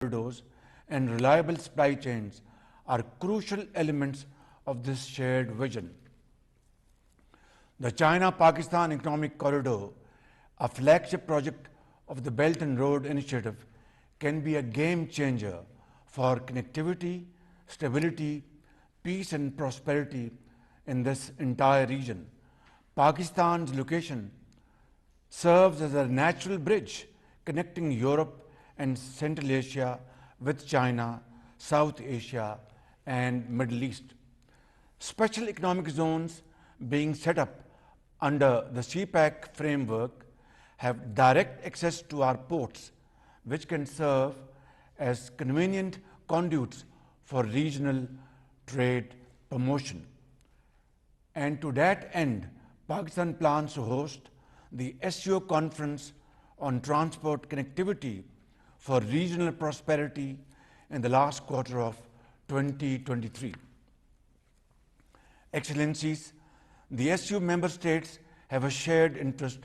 corridors and reliable supply chains are crucial elements of this shared vision. The China-Pakistan Economic Corridor, a flagship project of the Belt and Road Initiative, can be a game changer for connectivity, stability, peace and prosperity in this entire region. Pakistan's location serves as a natural bridge connecting Europe and Central Asia with China, South Asia and Middle East. Special economic zones being set up under the CPEC framework have direct access to our ports, which can serve as convenient conduits for regional trade promotion. And to that end, Pakistan plans to host the SCO conference on transport connectivity for regional prosperity in the last quarter of 2023. Excellencies, the SCO member states have a shared interest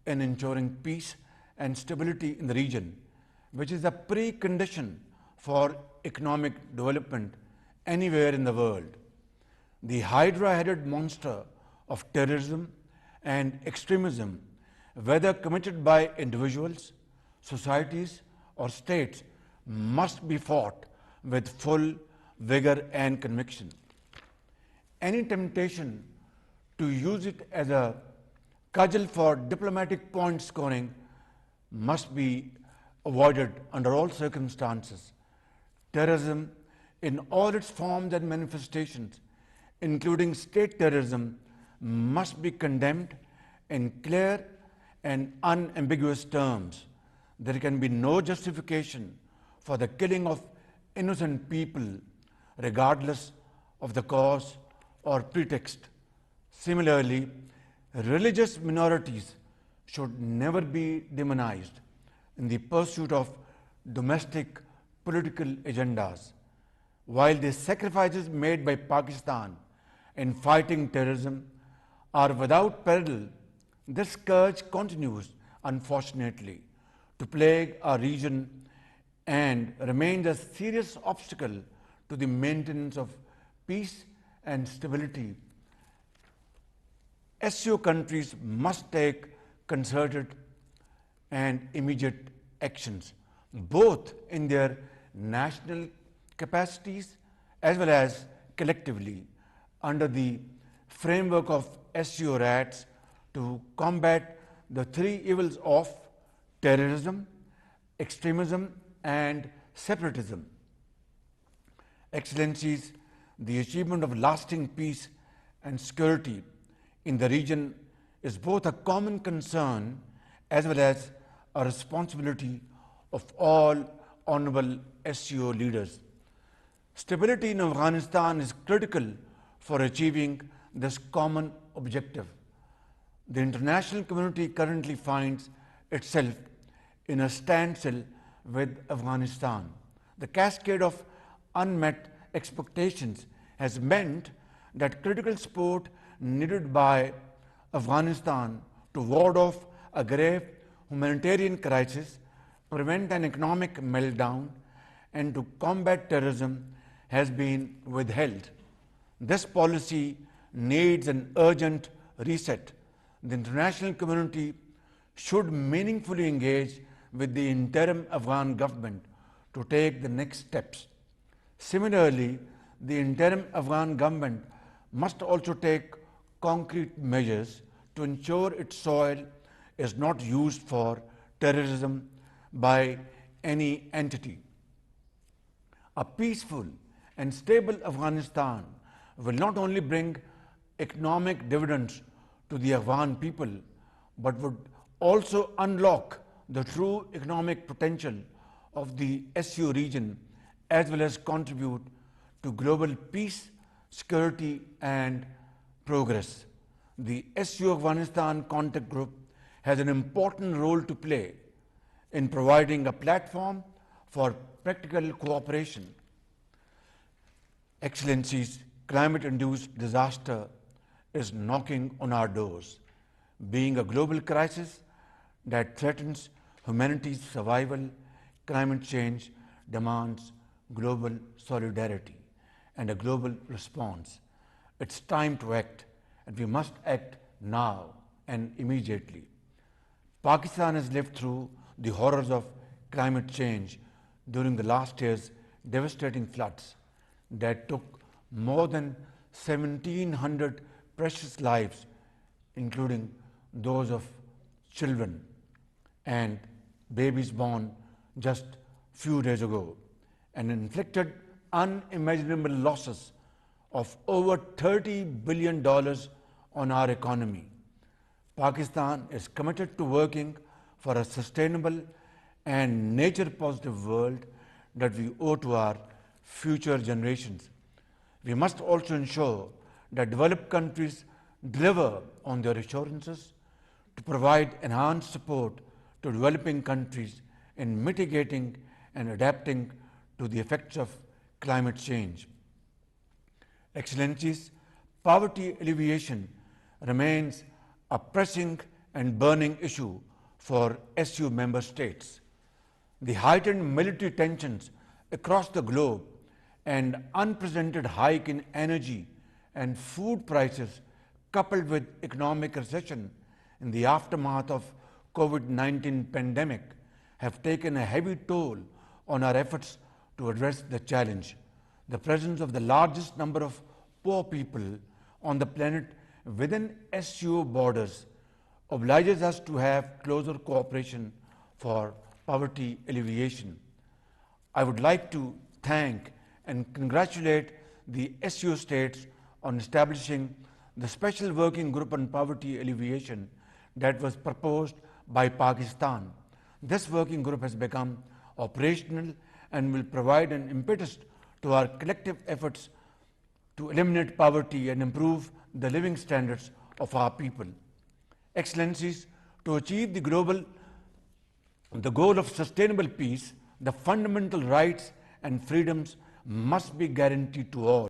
in ensuring peace and stability in the region, which is a precondition for economic development anywhere in the world. The hydra-headed monster of terrorism and extremism, whether committed by individuals, societies, or states, must be fought with full vigor and conviction. Any temptation to use it as a cudgel for diplomatic point scoring must be avoided under all circumstances. Terrorism in all its forms and manifestations, including state terrorism, must be condemned in clear and unambiguous terms. There can be no justification for the killing of innocent people, regardless of the cause or pretext. Similarly, religious minorities should never be demonized in the pursuit of domestic political agendas. While the sacrifices made by Pakistan in fighting terrorism are without parallel, this scourge continues, unfortunately, to plague our region and remains a serious obstacle to the maintenance of peace and stability. SCO countries must take concerted and immediate actions, both in their national capacities as well as collectively under the framework of SCO RATs to combat the three evils of terrorism, extremism and separatism. Excellencies, the achievement of lasting peace and security in the region is both a common concern as well as a responsibility of all honorable SCO leaders. Stability in Afghanistan is critical for achieving this common objective. The international community currently finds itself in a standstill with Afghanistan. The cascade of unmet expectations has meant that critical support needed by Afghanistan to ward off a grave humanitarian crisis, prevent an economic meltdown, and to combat terrorism has been withheld. This policy needs an urgent reset. The international community should meaningfully engage with the interim Afghan government to take the next steps. Similarly, the interim Afghan government must also take concrete measures to ensure its soil is not used for terrorism by any entity. A peaceful and stable Afghanistan will not only bring economic dividends to the Afghan people, but would also unlock the true economic potential of the SCO region as well as contribute to global peace, security and progress. The SCO Afghanistan Contact Group has an important role to play in providing a platform for practical cooperation. Excellencies, climate-induced disaster is knocking on our doors. Being a global crisis that threatens humanity's survival, climate change demands global solidarity and a global response. It's time to act, and we must act now and immediately. Pakistan has lived through the horrors of climate change during the last year's devastating floods that took more than 1,700 precious lives, including those of children and babies born just few days ago, and inflicted unimaginable losses of over $30 billion on our economy. Pakistan is committed to working for a sustainable and nature-positive world that we owe to our future generations. We must also ensure that developed countries deliver on their assurances to provide enhanced support to developing countries in mitigating and adapting to the effects of climate change. Excellencies, poverty alleviation remains a pressing and burning issue for SU member states. The heightened military tensions across the globe and unprecedented hike in energy and food prices, coupled with economic recession in the aftermath of COVID-19 pandemic, have taken a heavy toll on our efforts to address the challenge. The presence of the largest number of poor people on the planet within SCO borders obliges us to have closer cooperation for poverty alleviation. I would like to thank and congratulate the SCO states on establishing the Special Working Group on Poverty Alleviation that was proposed by Pakistan. This working group has become operational and will provide an impetus to our collective efforts to eliminate poverty and improve the living standards of our people. Excellencies, to achieve the goal of sustainable peace, the fundamental rights and freedoms must be guaranteed to all.